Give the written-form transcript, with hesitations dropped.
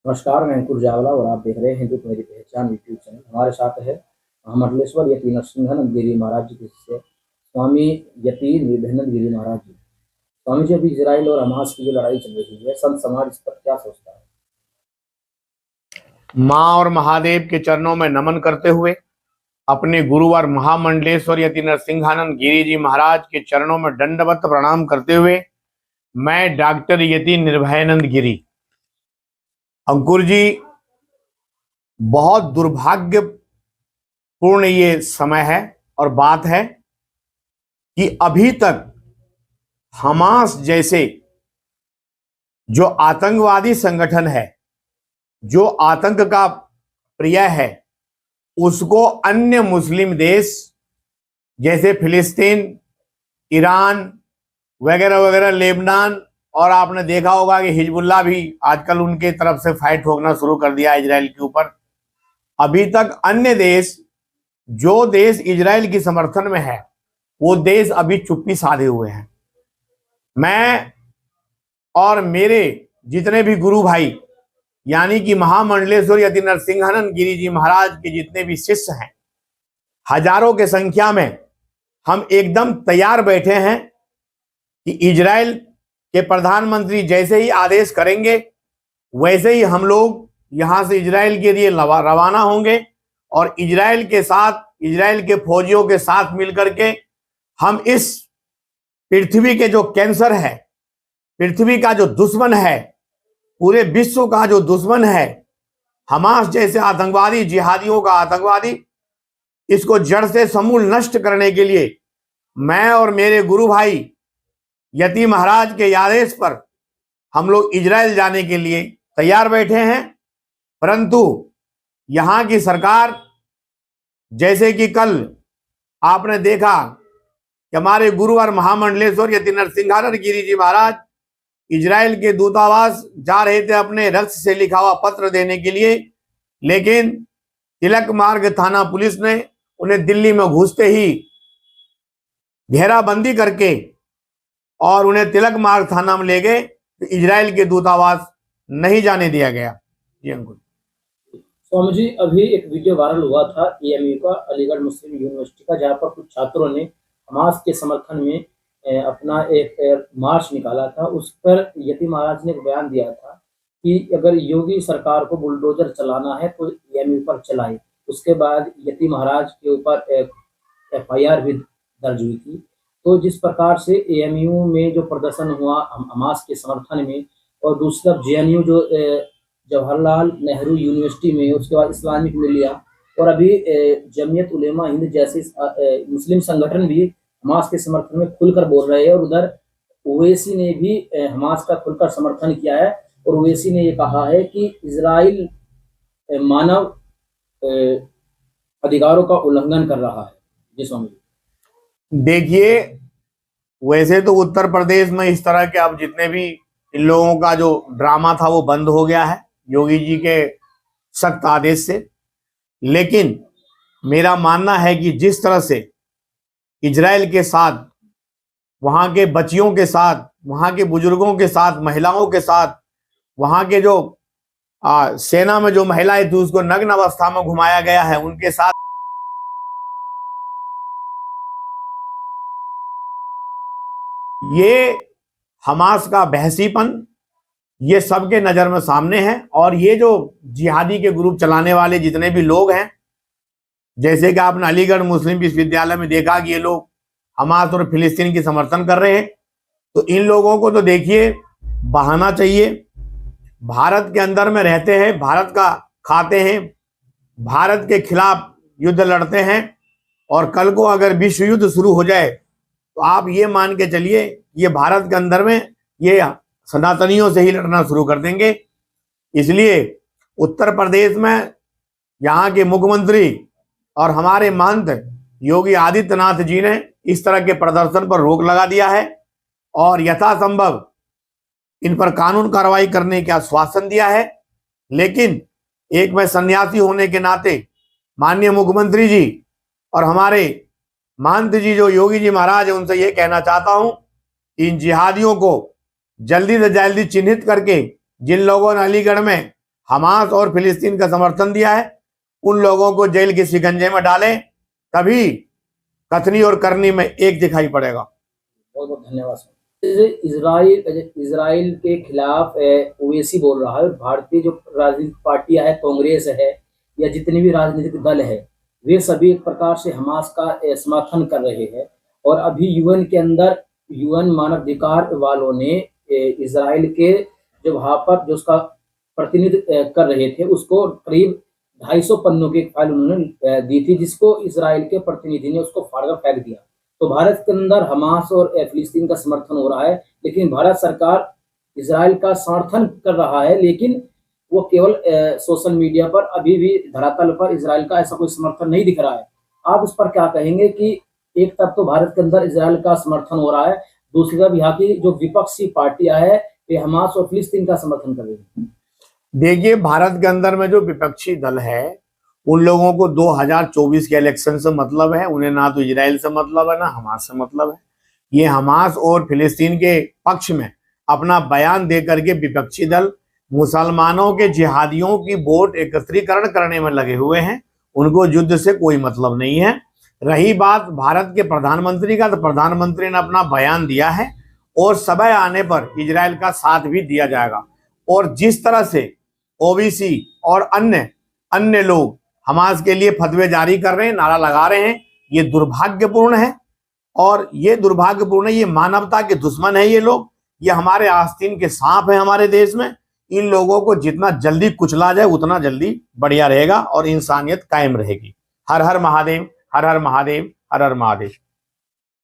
नमस्कार, मैं अंकुर जावला और आप देख रहे हैं हिंदू मेरी पहचान यूट्यूब चैनल। हमारे साथ है मंडलेश्वर यति नरसिंहानंद गिरी महाराज जी के शिष्य स्वामी यति निर्भयानंद गिरी महाराज जी। स्वामी जी, अभी इजराइल और हमास की जो लड़ाई चल रही है, संत समाज इस पर क्या सोचता है? मां और महादेव के चरणों में नमन करते हुए अपने गुरुवार महामंडलेश्वर यति नरसिंहानंद गिरी जी महाराज के चरणों में दंडवत प्रणाम करते हुए मैं डॉक्टर यति निर्भयानंद गिरी। अंकुर जी, बहुत दुर्भाग्यपूर्ण ये समय है और बात है कि अभी तक हमास जैसे जो आतंकवादी संगठन है, जो आतंक का प्रिय है, उसको अन्य मुस्लिम देश जैसे फिलिस्तीन, ईरान वगैरह वगैरह, लेबनान, और आपने देखा होगा कि हिजबुल्लाह भी आजकल उनके तरफ से फाइट होना शुरू कर दिया इजराइल के ऊपर। अभी तक अन्य देश, जो देश इजराइल की समर्थन में है, वो देश अभी चुप्पी साधे हुए हैं। मैं और मेरे जितने भी गुरु भाई, यानी कि महामंडलेश्वर यति नरसिंहानंद गिरी जी महाराज के जितने भी शिष्य हैं, हजारों के संख्या में, हम एकदम तैयार बैठे हैं कि इजराइल के प्रधानमंत्री जैसे ही आदेश करेंगे वैसे ही हम लोग यहां से इजराइल के लिए रवाना होंगे और इजराइल के साथ, इजराइल के फौजियों के साथ मिलकर के हम इस पृथ्वी के जो कैंसर है, पृथ्वी का जो दुश्मन है, पूरे विश्व का जो दुश्मन है, हमास जैसे आतंकवादी, जिहादियों का आतंकवादी, इसको जड़ से समूल नष्ट करने के लिए मैं और मेरे गुरु भाई यति महाराज के आदेश पर हम लोग इजराइल जाने के लिए तैयार बैठे हैं। परंतु यहां की सरकार, जैसे कि कल आपने देखा कि हमारे गुरु और महामंडलेश्वर यति नरसिंहानंद गिरी जी महाराज इजराइल के दूतावास जा रहे थे अपने रक्त से लिखा हुआ पत्र देने के लिए, लेकिन तिलक मार्ग थाना पुलिस ने उन्हें दिल्ली में घुसते ही घेराबंदी करके और उन्हें तिलक मार्ग थाना में ले गए, तो इजराइल के दूतावास नहीं जाने दिया गया। जी अंकुर। स्वामी जी, अभी एक वीडियो वायरल हुआ था एएमयू का, अलीगढ़ मुस्लिम यूनिवर्सिटी का, जहाँ पर कुछ छात्रों ने हमास के समर्थन में अपना एक मार्च निकाला था। उस पर यति महाराज ने एक बयान दिया था कि अगर योगी सरकार को बुलडोजर चलाना है तो एएमयू पर चलाए। उसके बाद यति महाराज के ऊपर FIR भी दर्ज हुई थी। तो जिस प्रकार से एएमयू में जो प्रदर्शन हुआ हमास के समर्थन में, और दूसरी तरफ JNU जो जवाहरलाल नेहरू यूनिवर्सिटी में, उसके बाद इस्लामिक मिलिया, और अभी जमीयत उलेमा हिंद जैसे मुस्लिम संगठन भी हमास के समर्थन में खुलकर बोल रहे हैं। और उधर ओवैसी ने भी हमास का खुलकर समर्थन किया है, और ओवैसी ने ये कहा है कि इजराइल मानव अधिकारों का उल्लंघन कर रहा है। जी स्वामी। देखिए, वैसे तो उत्तर प्रदेश में इस तरह के अब जितने भी इन लोगों का जो ड्रामा था वो बंद हो गया है योगी जी के सख्त आदेश से। लेकिन मेरा मानना है कि जिस तरह से इजराइल के साथ, वहां के बच्चियों के साथ, वहां के बुजुर्गों के साथ, महिलाओं के साथ, वहां के जो सेना में जो महिलाएं थी उसको नग्न अवस्था में घुमाया गया है, उनके साथ ये हमास का बहसीपन, ये सबके नजर में सामने है। और ये जो जिहादी के ग्रुप चलाने वाले जितने भी लोग हैं, जैसे कि आपने अलीगढ़ मुस्लिम विश्वविद्यालय में देखा कि ये लोग हमास और फिलिस्तीन की समर्थन कर रहे हैं, तो इन लोगों को तो देखिए बहाना चाहिए। भारत के अंदर में रहते हैं, भारत का खाते हैं, भारत के खिलाफ युद्ध लड़ते हैं, और कल को अगर विश्व युद्ध शुरू हो जाए तो आप ये मान के चलिए ये भारत के अंदर में ये सनातनियों से ही लड़ना शुरू कर देंगे। इसलिए उत्तर प्रदेश में यहाँ के मुख्यमंत्री और हमारे महंत योगी आदित्यनाथ जी ने इस तरह के प्रदर्शन पर रोक लगा दिया है और यथासंभव इन पर कानून कार्रवाई करने का आश्वासन दिया है। लेकिन एक मैं सन्यासी होने के नाते माननीय मुख्यमंत्री जी और हमारे महंत जी जो योगी जी महाराज है, उनसे ये कहना चाहता हूं कि इन जिहादियों को जल्दी से जल्दी चिन्हित करके, जिन लोगों ने अलीगढ़ में हमास और फिलिस्तीन का समर्थन दिया है, उन लोगों को जेल के शिकंजे में डालें, तभी कथनी और करनी में एक दिखाई पड़ेगा। बहुत बहुत धन्यवाद सर। इजराइल के खिलाफ ओवैसी बोल रहा है, भारतीय जो राजनीतिक पार्टियां है, कांग्रेस है या जितने भी राजनीतिक दल है, वे सभी एक प्रकार से हमास का समर्थन कर रहे हैं। और अभी यूएन के अंदर यूएन मानवाधिकार वालों ने इजराइल के जो वहां पर जो उसका प्रतिनिधित्व कर रहे थे, उसको करीब 250 पन्नों की एक फाइल उन्होंने दी थी, जिसको इजराइल के प्रतिनिधि ने उसको फाड़ कर फेंक दिया। तो भारत के अंदर हमास और फिलिस्तीन का समर्थन हो रहा है, लेकिन भारत सरकार इजराइल का समर्थन कर रहा है, लेकिन वो केवल सोशल मीडिया पर अभी भी धरातल पर इजराइल का ऐसा कोई समर्थन नहीं दिख रहा है। आप उस पर क्या कहेंगे कि एक तरफ तो भारत के अंदर इजराइल का समर्थन हो रहा है, दूसरी तरफ यहाँ की जो विपक्षी पार्टियां है वे हमास और फिलिस्तीन का समर्थन कर रही है। देखिए, भारत के अंदर में जो विपक्षी दल है, उन लोगों को 2024 के इलेक्शन से मतलब है, उन्हें ना तो इजराइल से मतलब है ना हमास से मतलब है। ये हमास और फिलिस्तीन के पक्ष में अपना बयान दे करके विपक्षी दल मुसलमानों के जिहादियों की वोट एकत्रीकरण करने में लगे हुए हैं, उनको युद्ध से कोई मतलब नहीं है। रही बात भारत के प्रधानमंत्री का, तो प्रधानमंत्री ने अपना बयान दिया है और समय आने पर इजराइल का साथ भी दिया जाएगा। और जिस तरह से ओबीसी और अन्य लोग हमास के लिए फतवे जारी कर रहे हैं, नारा लगा रहे हैं, ये दुर्भाग्यपूर्ण है। और ये दुर्भाग्यपूर्ण है, ये मानवता के दुश्मन है ये लोग, ये हमारे आस्तीन के सांप है हमारे देश में। इन लोगों को जितना जल्दी कुचला जाए उतना जल्दी बढ़िया रहेगा और इंसानियत कायम रहेगी। हर हर महादेव, हर हर महादेव, हर हर महादेव।